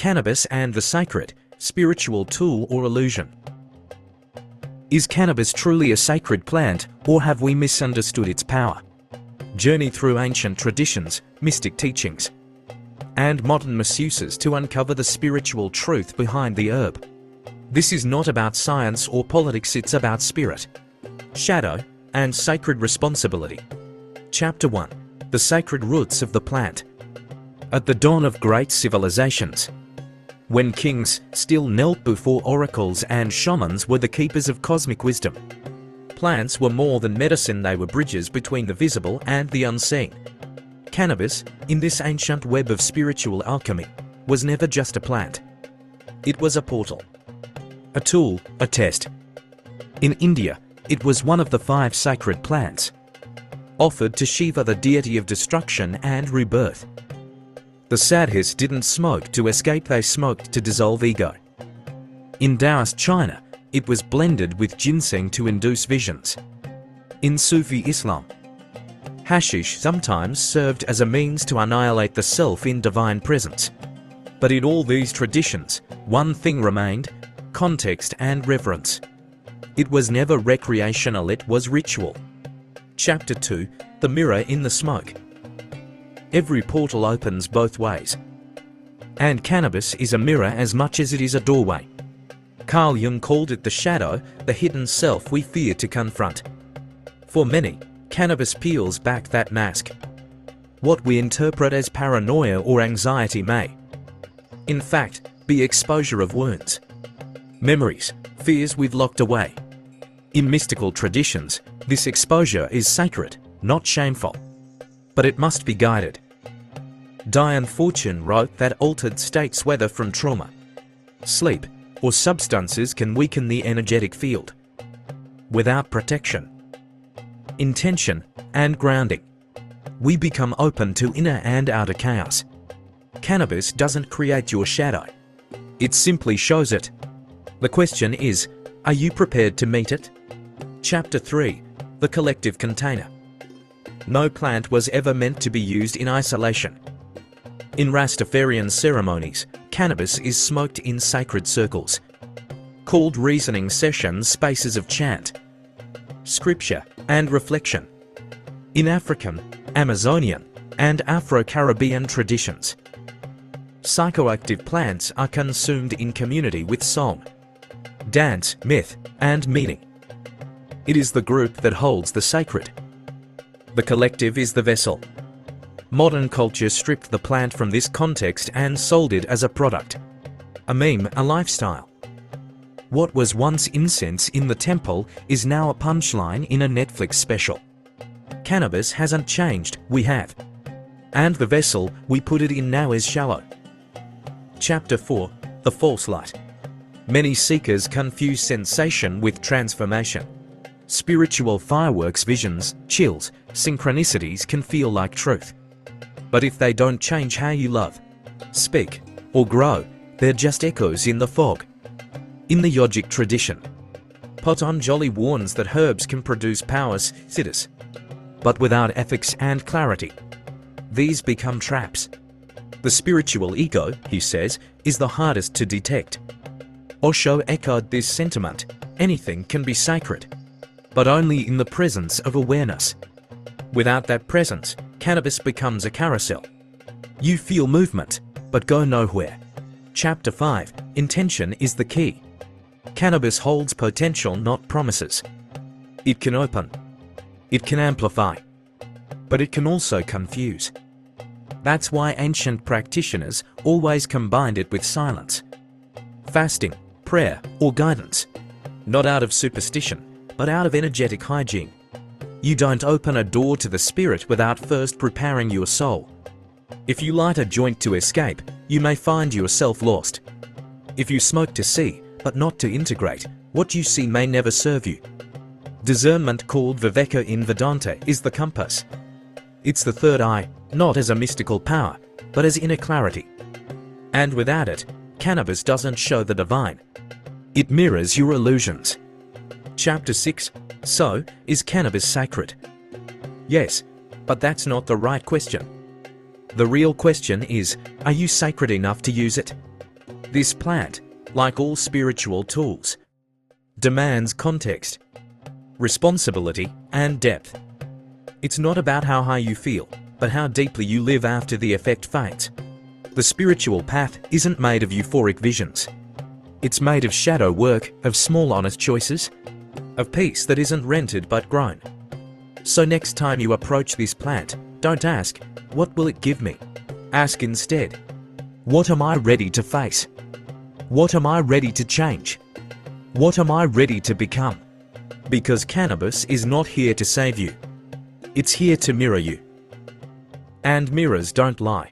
Cannabis and the sacred, spiritual tool or illusion. Is cannabis truly a sacred plant, or have we misunderstood its power? Journey through ancient traditions, mystic teachings, and modern misuses to uncover the spiritual truth behind the herb. This is not about science or politics, it's about spirit, shadow, and sacred responsibility. Chapter 1. The Sacred Roots of the Plant. At the dawn of great civilizations, when kings still knelt before oracles and shamans were the keepers of cosmic wisdom, plants were more than medicine, they were bridges between the visible and the unseen. Cannabis, in this ancient web of spiritual alchemy, was never just a plant. It was a portal, a tool, a test. In India, it was one of the 5 sacred plants, offered to Shiva, the deity of destruction and rebirth. The sadhus didn't smoke to escape, they smoked to dissolve ego. In Taoist China, it was blended with ginseng to induce visions. In Sufi Islam, hashish sometimes served as a means to annihilate the self in divine presence. But in all these traditions, one thing remained: context and reverence. It was never recreational, it was ritual. Chapter 2. The Mirror in the Smoke. Every portal opens both ways, and cannabis is a mirror as much as it is a doorway. Carl Jung called it the shadow, the hidden self we fear to confront. For many, cannabis peels back that mask. What we interpret as paranoia or anxiety may, in fact, be exposure of wounds, memories, fears we've locked away. In mystical traditions, this exposure is sacred, not shameful. But it must be guided. Diane Fortune wrote that altered states, whether from trauma, sleep, or substances, can weaken the energetic field. Without protection, intention, and grounding, we become open to inner and outer chaos. Cannabis doesn't create your shadow. It simply shows it. The question is, are you prepared to meet it? Chapter 3. The Collective Container. No plant was ever meant to be used in isolation. In Rastafarian ceremonies, cannabis is smoked in sacred circles, called reasoning sessions, spaces of chant, scripture, and reflection. In African, Amazonian, and Afro-Caribbean traditions, psychoactive plants are consumed in community with song, dance, myth, and meaning. It is the group that holds the sacred. The collective is the vessel. Modern culture stripped the plant from this context and sold it as a product, a meme, a lifestyle. What was once incense in the temple is now a punchline in a Netflix special. Cannabis hasn't changed, we have. And the vessel we put it in now is shallow. Chapter 4. The False Light. Many seekers confuse sensation with transformation. Spiritual fireworks, visions, chills, synchronicities can feel like truth. But if they don't change how you love, speak, or grow, they're just echoes in the fog. In the yogic tradition, Patanjali warns that herbs can produce powers, siddhis, but without ethics and clarity, these become traps. The spiritual ego, he says, is the hardest to detect. Osho echoed this sentiment: anything can be sacred, but only in the presence of awareness. Without that presence, cannabis becomes a carousel. You feel movement, but go nowhere. Chapter 5. Intention is the key. Cannabis holds potential, not promises. It can open. It can amplify. But it can also confuse. That's why ancient practitioners always combined it with silence, fasting, prayer, or guidance. Not out of superstition, but out of energetic hygiene. You don't open a door to the spirit without first preparing your soul. If you light a joint to escape, you may find yourself lost. If you smoke to see, but not to integrate, what you see may never serve you. Discernment, called viveka in Vedanta, is the compass. It's the third eye, not as a mystical power, but as inner clarity. And without it, cannabis doesn't show the divine. It mirrors your illusions. Chapter 6. So, is cannabis sacred? Yes, but that's not the right question. The real question is, are you sacred enough to use it? This plant, like all spiritual tools, demands context, responsibility, and depth. It's not about how high you feel, but how deeply you live after the effect fades. The spiritual path isn't made of euphoric visions. It's made of shadow work, of small honest choices, of peace that isn't rented but grown. So next time you approach this plant, don't ask, what will it give me? Ask instead, what am I ready to face? What am I ready to change? What am I ready to become? Because cannabis is not here to save you. It's here to mirror you. And mirrors don't lie.